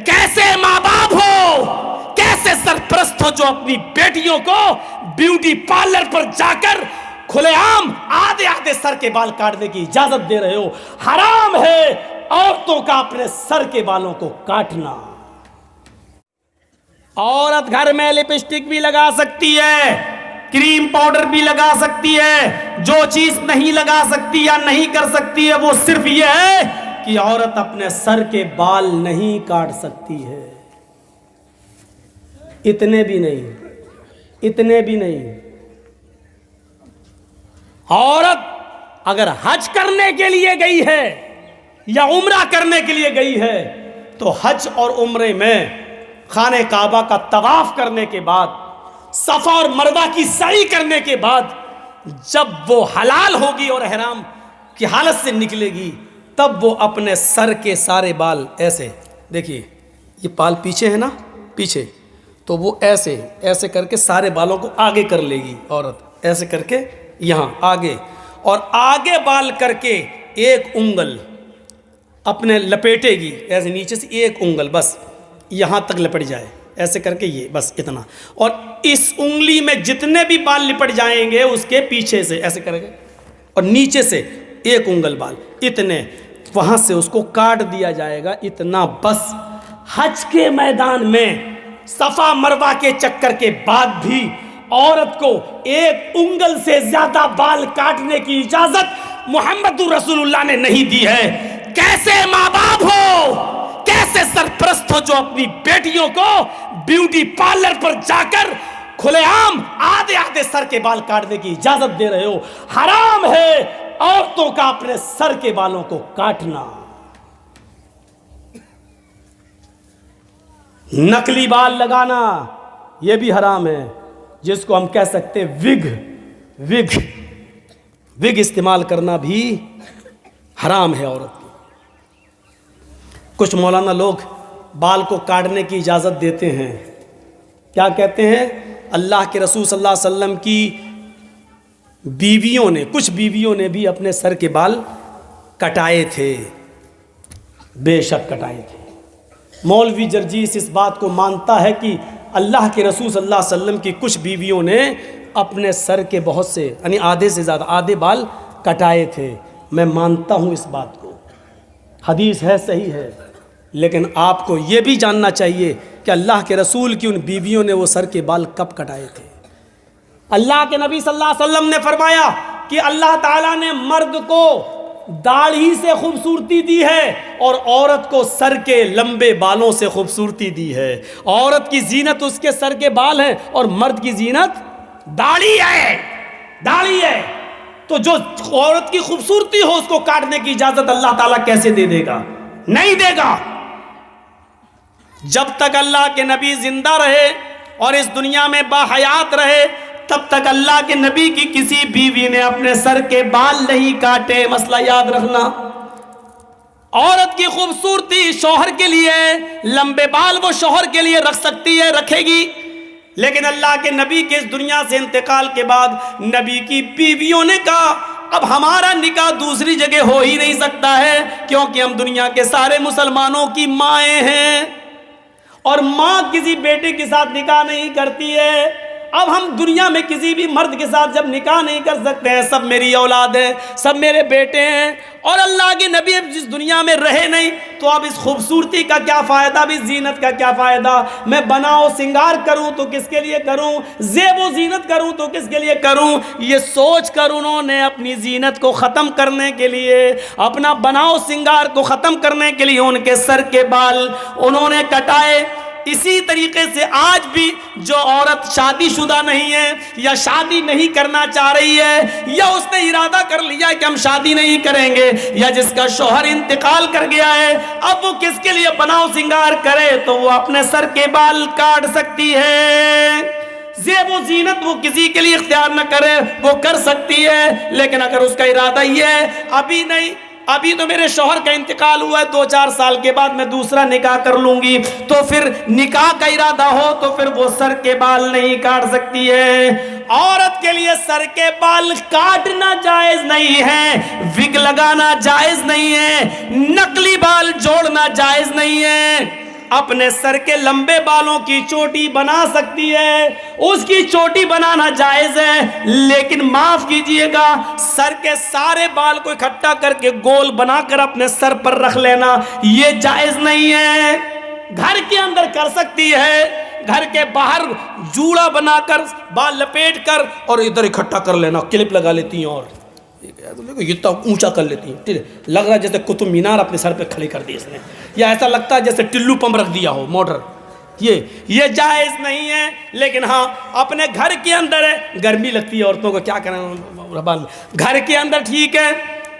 کیسے ماں باپ ہو، کیسے سرپرست ہو جو اپنی بیٹیوں کو بیوٹی پارلر پر جا کر کھلے عام آدھے آدھے سر کے بال کاٹنے کی اجازت دے رہے ہو۔ حرام ہے عورتوں کا اپنے سر کے بالوں کو کاٹنا۔ عورت گھر میں لپسٹک بھی لگا سکتی ہے، کریم پاؤڈر بھی لگا سکتی ہے، جو چیز نہیں لگا سکتی یا نہیں کر سکتی ہے وہ صرف یہ ہے کہ عورت اپنے سر کے بال نہیں کاٹ سکتی ہے۔ اتنے بھی نہیں۔ عورت اگر حج کرنے کے لیے گئی ہے یا عمرہ کرنے کے لیے گئی ہے تو حج اور عمرے میں خانہ کعبہ کا طواف کرنے کے بعد، صفا اور مروہ کی سعی کرنے کے بعد، جب وہ حلال ہوگی اور احرام کی حالت سے نکلے گی، تب وہ اپنے سر کے سارے بال ایسے، دیکھیے یہ بال پیچھے ہے نا، پیچھے، تو وہ ایسے کر کے سارے بالوں کو آگے کر لے گی عورت، ایسے کر کے یہاں آگے، اور آگے بال کر کے ایک انگل اپنے لپیٹے گی، ایسے نیچے سے ایک انگل بس یہاں تک لپٹ جائے، ایسے کر کے یہ بس اتنا، اور اس انگلی میں جتنے بھی بال لپٹ جائیں گے اس کے پیچھے سے ایسے کرے گے، اور نیچے سے ایک انگل بال، اتنے وہاں سے اس کو کاٹ دیا جائے گا، اتنا بس۔ حج کے میدان میں صفا مروہ کے چکر کے بعد بھی عورت کو ایک انگل سے زیادہ بال کاٹنے کی اجازت محمد رسول اللہ نے نہیں دی ہے۔ کیسے ماں باپ ہو، کیسے سرپرست ہو جو اپنی بیٹیوں کو بیوٹی پارلر پر جا کر کھلے عام آدھے آدھے سر کے بال کاٹنے کی اجازت دے رہے ہو۔ حرام ہے عورتوں کا اپنے سر کے بالوں کو کاٹنا۔ نقلی بال لگانا یہ بھی حرام ہے، جس کو ہم کہہ سکتے وگ استعمال کرنا بھی حرام ہے عورت کی۔ کچھ مولانا لوگ بال کو کاٹنے کی اجازت دیتے ہیں، کیا کہتے ہیں؟ اللہ کے رسول صلی اللہ علیہ وسلم کی کچھ بیویوں نے بھی اپنے سر کے بال کٹائے تھے، بے شک کٹائے تھے۔ مولوی جرجیس اس بات کو مانتا ہے کہ اللہ کے رسول صلی اللہ علیہ وسلم کی کچھ بیویوں نے اپنے سر کے بہت سے یعنی آدھے سے زیادہ آدھے بال کٹائے تھے۔ میں مانتا ہوں اس بات کو، حدیث ہے، صحیح ہے، لیکن آپ کو یہ بھی جاننا چاہیے کہ اللہ کے رسول کی ان بیویوں نے وہ سر کے بال کب کٹائے تھے۔ اللہ کے نبی صلی اللہ علیہ وسلم نے فرمایا کہ اللہ تعالیٰ نے مرد کو داڑھی سے خوبصورتی دی ہے اور عورت کو سر کے لمبے بالوں سے خوبصورتی دی ہے۔ عورت کی زینت اس کے سر کے بال ہیں اور مرد کی زینت داڑھی ہے۔ تو جو عورت کی خوبصورتی ہو اس کو کاٹنے کی اجازت اللہ تعالیٰ کیسے دے دے گا؟ نہیں دے گا۔ جب تک اللہ کے نبی زندہ رہے اور اس دنیا میں باحیات رہے، تب تک اللہ کے نبی کی کسی بیوی نے اپنے سر کے بال نہیں کاٹے۔ مسئلہ یاد رکھنا، عورت کی خوبصورتی شوہر کے لیے، لمبے بال وہ شوہر کے لیے رکھ سکتی ہے، رکھے گی، لیکن اللہ کے نبی کے اس دنیا سے انتقال کے بعد نبی کی بیویوں نے کہا اب ہمارا نکاح دوسری جگہ ہو ہی نہیں سکتا ہے، کیونکہ ہم دنیا کے سارے مسلمانوں کی مائیں ہیں اور ماں کسی بیٹے کے ساتھ نکاح نہیں کرتی ہے۔ اب ہم دنیا میں کسی بھی مرد کے ساتھ جب نکاح نہیں کر سکتے ہیں، سب میری اولاد ہیں، سب میرے بیٹے ہیں، اور اللہ کے نبی اب جس دنیا میں رہے نہیں، تو اب اس خوبصورتی کا کیا فائدہ، اب اس زینت کا کیا فائدہ؟ میں بناؤ سنگار کروں تو کس کے لیے کروں، زیب و زینت کروں تو کس کے لیے کروں؟ یہ سوچ کر انہوں نے اپنی زینت کو ختم کرنے کے لیے، اپنا بناؤ سنگار کو ختم کرنے کے لیے ان کے سر کے بال انہوں نے کٹائے۔ اسی طریقے سے آج بھی جو عورت شادی شدہ نہیں ہے یا شادی نہیں کرنا چاہ رہی ہے، یا اس نے ارادہ کر لیا کہ ہم شادی نہیں کریں گے، یا جس کا شوہر انتقال کر گیا ہے، اب وہ کس کے لیے بناؤ سنگار کرے تو وہ اپنے سر کے بال کاٹ سکتی ہے۔ زیب و زینت وہ کسی کے لیے اختیار نہ کرے، وہ کر سکتی ہے، لیکن اگر اس کا ارادہ یہ ہے ابھی نہیں، ابھی تو میرے شوہر کا انتقال ہوا ہے، 2-4 سال کے بعد میں دوسرا نکاح کر لوں گی، تو پھر نکاح کا ارادہ ہو تو پھر وہ سر کے بال نہیں کاٹ سکتی ہے۔ عورت کے لیے سر کے بال کاٹنا جائز نہیں ہے، وگ لگانا جائز نہیں ہے، نقلی بال جوڑنا جائز نہیں ہے۔ اپنے سر کے لمبے بالوں کی چوٹی بنا سکتی ہے، اس کی چوٹی بنانا جائز ہے، لیکن معاف کیجئے گا سر کے سارے بال کو اکٹھا کر کے گول بنا کر اپنے سر پر رکھ لینا یہ جائز نہیں ہے۔ گھر کے اندر کر سکتی ہے، گھر کے باہر جوڑا بنا کر بال لپیٹ کر اور ادھر اکٹھا کر لینا، کلپ لگا لیتی ہیں اور اتنا اونچا کر لیتی ہیں، لگ رہا ہے جیسے قطب مینار اپنے سر پہ کھڑی کر دی اس نے، یا ایسا لگتا ہے جیسے ٹلو پمپ رکھ دیا ہو موٹر۔ یہ جائز نہیں ہے، لیکن ہاں اپنے گھر کے اندر ہے، گرمی لگتی ہے عورتوں کو، کیا کریں، گھر کے اندر ٹھیک ہے،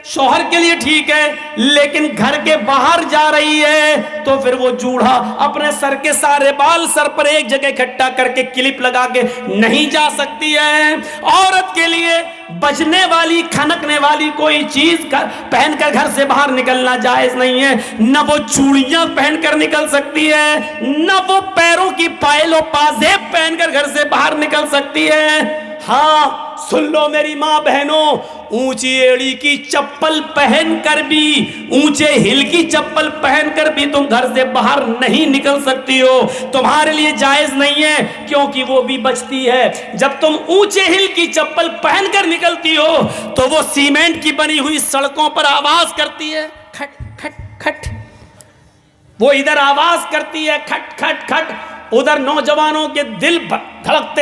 شوہر کے لیے ٹھیک ہے، لیکن گھر کے باہر جا رہی ہے تو پھر وہ جوڑا اپنے سر کے سارے بال سر پر ایک جگہ اکٹھا کر کے کلپ لگا کے نہیں جا سکتی ہے۔ عورت کے لیے بجنے والی کھنکنے والی کوئی چیز پہن کر گھر سے باہر نکلنا جائز نہیں ہے، نہ وہ چوڑیاں پہن کر نکل سکتی ہے، نہ وہ پیروں کی پائل و پازیب پہن کر گھر سے باہر نکل سکتی ہے۔ ہاں سن لو میری ماں بہنوں، اونچی ایڑی کی چپل پہن کر بھی، اونچے ہل کی چپل پہن کر بھی تم گھر سے باہر نہیں نکل سکتی ہو، تمہارے لیے جائز نہیں ہے، کیونکہ وہ بھی بچتی ہے۔ جب تم اونچے ہل کی چپل پہن کر نکلتی ہو تو وہ سیمنٹ کی بنی ہوئی سڑکوں پر آواز کرتی ہے، کھٹ کھٹ کھٹ، وہ ادھر آواز کرتی ہے کھٹ کھٹ کھٹ، ادھر نوجوانوں کے دل دھڑکتے